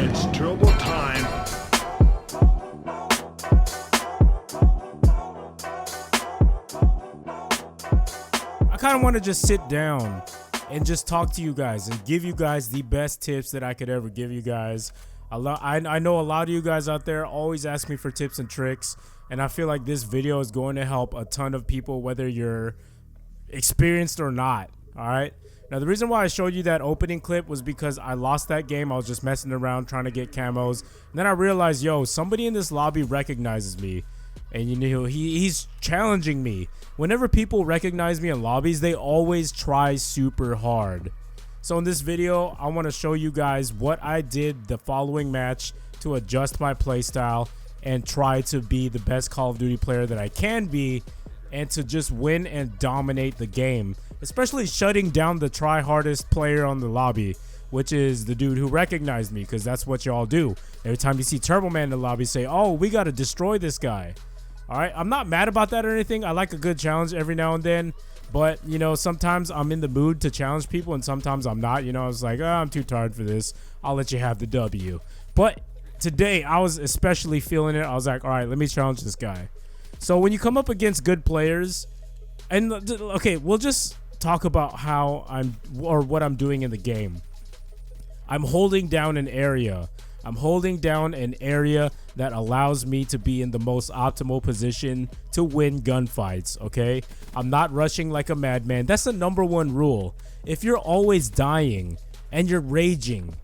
It's turbo time. I kind of want to just sit down and just talk to you guys and give you guys the best tips that I could ever give you guys. I know a lot of you guys out there always ask me for tips and tricks, and I feel like this video is going to help a ton of people, whether you're experienced or not. All right. Now, the reason why I showed you that opening clip was because I lost that game. I was just messing around trying to get camos. And then I realized, yo, somebody in this lobby recognizes me. And you know, he's challenging me. Whenever people recognize me in lobbies, they always try super hard. So in this video, I want to show you guys what I did the following match to adjust my playstyle and try to be the best Call of Duty player that I can be, and to just win and dominate the game, especially shutting down the try hardest player on the lobby, which is the dude who recognized me, because that's what y'all do. Every time you see Turbo Man in the lobby, say, oh, we got to destroy this guy. All right, I'm not mad about that or anything. I like a good challenge every now and then, but you know, sometimes I'm in the mood to challenge people and sometimes I'm not. You know, I was like, oh, I'm too tired for this. I'll let you have the W. But today I was especially feeling it. I was like, all right, let me challenge this guy. So when you come up against good players, and okay, we'll just talk about how what I'm doing in the game. I'm holding down an area. I'm holding down an area that allows me to be in the most optimal position to win gunfights, okay? I'm not rushing like a madman. That's the #1 rule. If you're always dying and you're raging,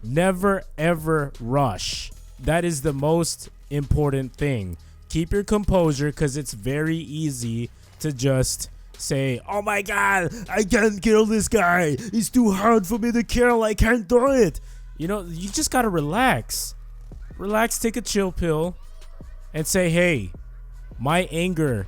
never ever rush. That is the most important thing. Keep your composure, because it's very easy to just say, oh my god, I can't kill this guy. It's too hard for me to kill. I can't do it. You know, you just got to relax. Relax, take a chill pill, and say, hey, my anger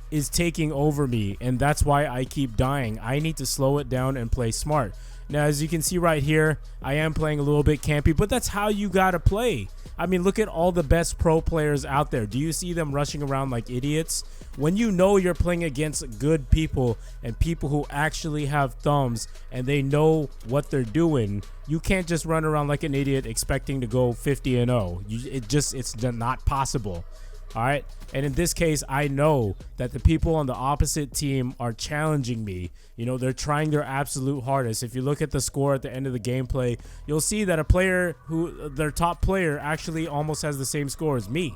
is taking over me, and that's why I keep dying. I need to slow it down and play smart. Now, as you can see right here, I am playing a little bit campy, but that's how you got to play. I mean, look at all the best pro players out there. Do you see them rushing around like idiots? When you know you're playing against good people and people who actually have thumbs and they know what they're doing, you can't just run around like an idiot expecting to go 50-0. It's not possible. All right. And in this case, I know that the people on the opposite team are challenging me. You know, they're trying their absolute hardest. If you look at the score at the end of the gameplay, you'll see that a player their top player actually almost has the same score as me.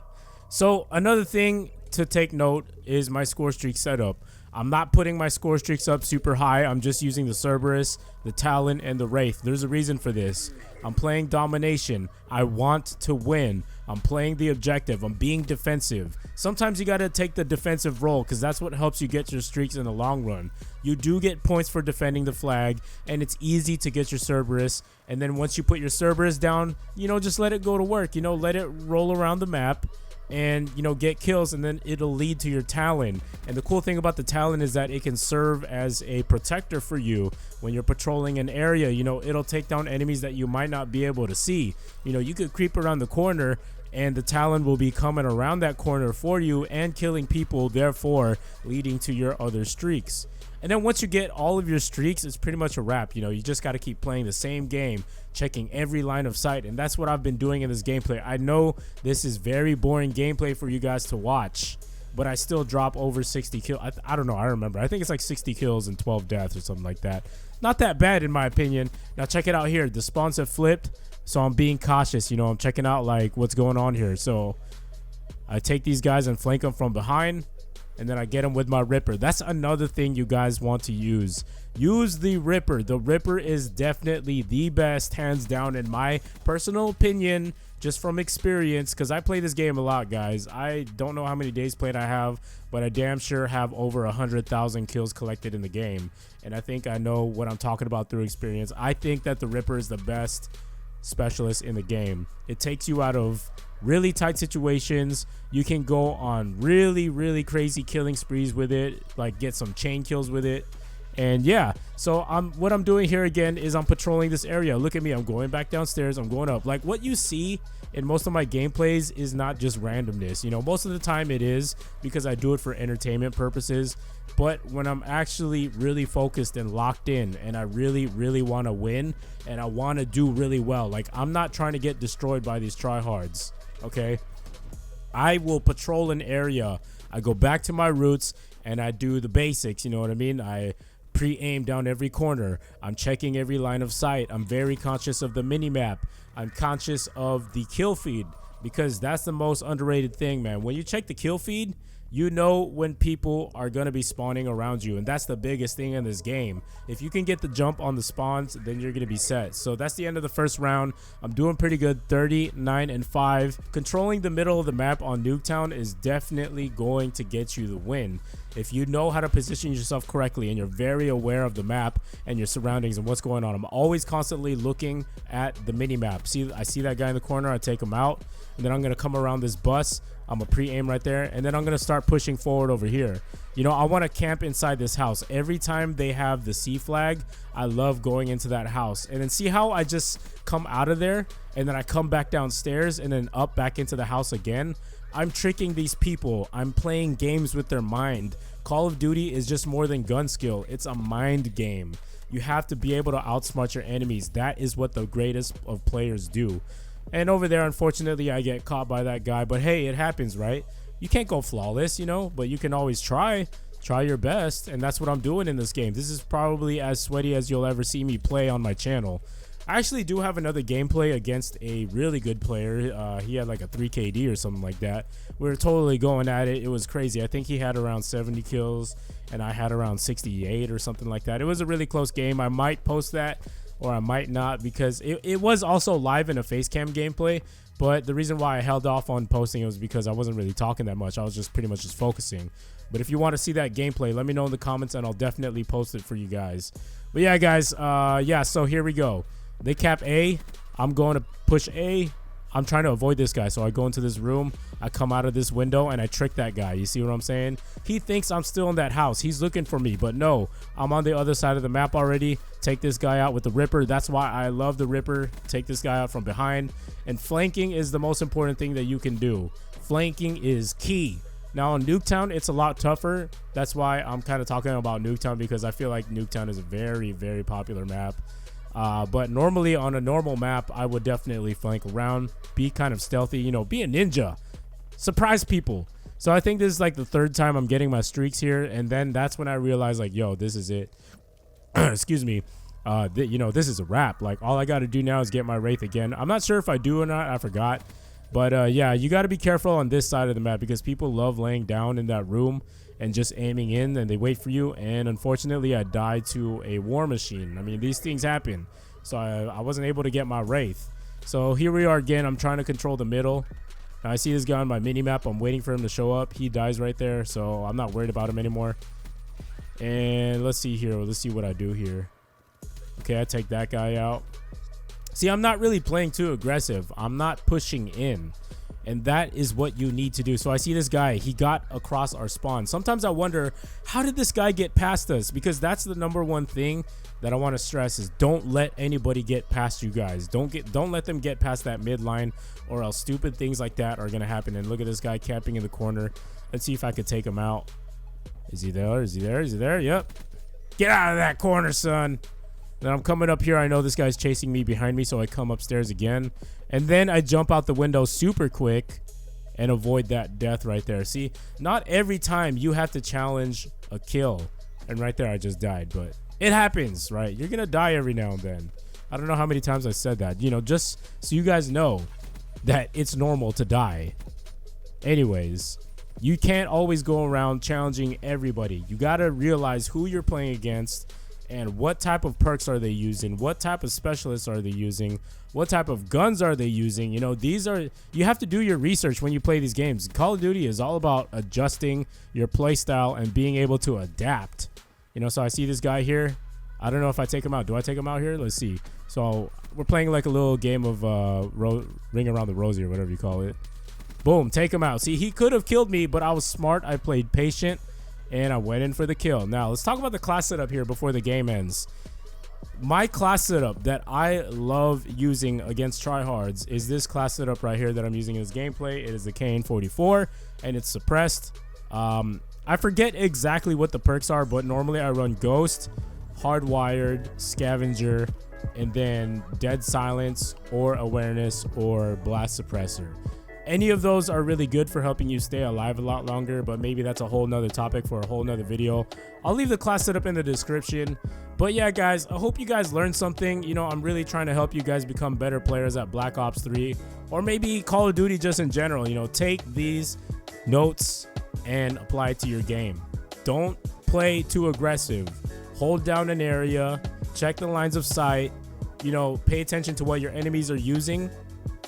So another thing to take note is my score streak setup. I'm not putting my score streaks up super high. I'm just using the Cerberus, the Talon, and the Wraith. There's a reason for this. I'm playing domination. I want to win. I'm playing the objective. I'm being defensive. Sometimes you got to take the defensive role, because that's what helps you get your streaks in the long run. You do get points for defending the flag, and it's easy to get your Cerberus. And then once you put your Cerberus down, you know, just let it go to work. You know, let it roll around the map and, you know, get kills, and then it'll lead to your Talon. And the cool thing about the Talon is that it can serve as a protector for you when you're patrolling an area. You know, it'll take down enemies that you might not be able to see. You know, you could creep around the corner and the Talon will be coming around that corner for you and killing people, therefore leading to your other streaks. And then once you get all of your streaks, it's pretty much a wrap. You know, you just got to keep playing the same game, checking every line of sight. And that's what I've been doing in this gameplay. I know this is very boring gameplay for you guys to watch, but I still drop over 60 kills. I don't know. I remember. I think it's like 60 kills and 12 deaths or something like that. Not that bad in my opinion. Now check it out here. The spawns have flipped, so I'm being cautious. You know, I'm checking out like what's going on here. So I take these guys and flank them from behind, and then I get them with my Ripper. That's another thing you guys want to use. Use the Ripper. The Ripper is definitely the best, hands down, in my personal opinion, just from experience, because I play this game a lot, guys. I don't know how many days played I have, but I damn sure have over 100,000 kills collected in the game. And I think I know what I'm talking about through experience. I think that the Ripper is the best specialist in the game. It takes you out of really tight situations. You can go on really crazy killing sprees with it, like get some chain kills with it, And yeah, so what I'm doing here again is I'm patrolling this area. Look at me, I'm going back downstairs, I'm going up. Like what you see in most of my gameplays is not just randomness. You know, most of the time it is because I do it for entertainment purposes. But when I'm actually really focused and locked in and I really want to win and I want to do really well, like I'm not trying to get destroyed by these tryhards, okay? I will patrol an area. I go back to my roots and I do the basics, you know what I mean? I pre-aim down every corner. I'm checking every line of sight. I'm very conscious of the mini-map. I'm conscious of the kill feed because that's the most underrated thing, man. When you check the kill feed, you know when people are going to be spawning around you, and that's the biggest thing in this game. If you can get the jump on the spawns, then you're going to be set. So that's the end of the first round. I'm doing pretty good, 39-5. Controlling the middle of the map on Nuketown is definitely going to get you the win. If you know how to position yourself correctly and you're very aware of the map and your surroundings and what's going on. I'm always constantly looking at the mini-map. See, I see that guy in the corner, I take him out, and then I'm going to come around this bus. I'm going to pre-aim right there, and then I'm going to start pushing forward over here. You know, I want to camp inside this house. Every time they have the C flag, I love going into that house. And then see how I just come out of there, and then I come back downstairs, and then up back into the house again? I'm tricking these people. I'm playing games with their mind. Call of Duty is just more than gun skill. It's a mind game. You have to be able to outsmart your enemies. That is what the greatest of players do. And over there, unfortunately, I get caught by that guy. But hey, it happens, right? You can't go flawless, you know, but you can always try your best. And that's what I'm doing in this game. This is probably as sweaty as you'll ever see me play on my channel. I actually do have another gameplay against a really good player. He had like a 3 KD or something like that. We were totally going at it. It was crazy. I think he had around 70 kills and I had around 68 or something like that. It was a really close game. I might post that or I might not because it was also live in a face cam gameplay. But the reason why I held off on posting it was because I wasn't really talking that much. I was just pretty much just focusing. But if you want to see that gameplay, let me know in the comments and I'll definitely post it for you guys. But yeah, guys, yeah, so here we go. They cap A. I'm going to push A. I'm trying to avoid this guy. So I go into this room. I come out of this window and I trick that guy. You see what I'm saying? He thinks I'm still in that house. He's looking for me. But no, I'm on the other side of the map already. Take this guy out with the Ripper. That's why I love the Ripper. Take this guy out from behind. And flanking is the most important thing that you can do. Flanking is key. Now on Nuketown, it's a lot tougher. That's why I'm kind of talking about Nuketown because I feel like Nuketown is a very, very popular map. But normally on a normal map, I would definitely flank around, be kind of stealthy, you know, be a ninja, surprise people. So I think this is like the third time I'm getting my streaks here. And then that's when I realized like, yo, this is it. Excuse me. You know, this is a wrap. Like all I got to do now is get my Wraith again. I'm not sure if I do or not. I forgot. But yeah, you got to be careful on this side of the map because people love laying down in that room and just aiming in and they wait for you. And unfortunately, I died to a war machine. I mean, these things happen. So I wasn't able to get my Wraith. So here we are again. I'm trying to control the middle. Now, I see this guy on my mini-map. I'm waiting for him to show up. He dies right there. So I'm not worried about him anymore. And let's see here. Let's see what I do here. Okay, I take that guy out. See, I'm not really playing too aggressive. I'm not pushing in. And that is what you need to do. So I see this guy. He got across our spawn. Sometimes I wonder, how did this guy get past us? Because that's the #1 thing that I want to stress is don't let anybody get past you guys. Don't let them get past that midline or else stupid things like that are going to happen. And look at this guy camping in the corner. Let's see if I could take him out. Is he there? Is he there? Is he there? Yep. Get out of that corner, son. Then I'm coming up here. I know this guy's chasing me behind me, so I come upstairs again. And then I jump out the window super quick and avoid that death right there. See, not every time you have to challenge a kill. And right there, I just died. But it happens, right? You're going to die every now and then. I don't know how many times I said that. You know, just so you guys know that it's normal to die. Anyways, you can't always go around challenging everybody. You got to realize who you're playing against. And what type of perks are they using? What type of specialists are they using? What type of guns are they using? You know, you have to do your research when you play these games. Call of Duty is all about adjusting your play style and being able to adapt. You know, so I see this guy here. I don't know if I take him out. Do I take him out here? Let's see. So we're playing like a little game of Ring Around the Rosie or whatever you call it. Boom, take him out. See, he could have killed me, but I was smart. I played patient. and I went in for the kill. Now let's talk about the class setup here before the game ends. My class setup that I love using against tryhards is this class setup right here that I'm using in this gameplay. It is the KN44 and it's suppressed. I forget exactly what the perks are, but normally I run Ghost, Hardwired, Scavenger, and then Dead Silence or Awareness or Blast Suppressor. Any of those are really good for helping you stay alive a lot longer, but maybe that's a whole nother topic for a whole nother video. I'll leave the class setup in the description. But yeah, guys, I hope you guys learned something. You know, I'm really trying to help you guys become better players at Black Ops 3 or maybe Call of Duty just in general. You know, take these notes and apply it to your game. Don't play too aggressive. Hold down an area, check the lines of sight, you know, pay attention to what your enemies are using,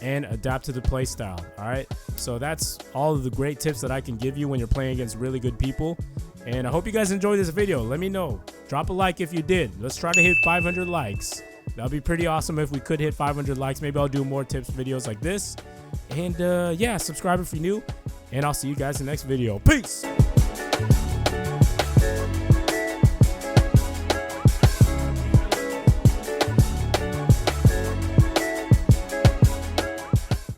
and adapt to the play style. All right, so that's all of the great tips that I can give you when you're playing against really good people. And I hope you guys enjoyed this video. Let me know. Drop a like if you did. Let's try to hit 500 likes. That'd be pretty awesome if we could hit 500 likes. Maybe I'll do more tips videos like this. And yeah, subscribe if you're new, and I'll see you guys in the next video. Peace.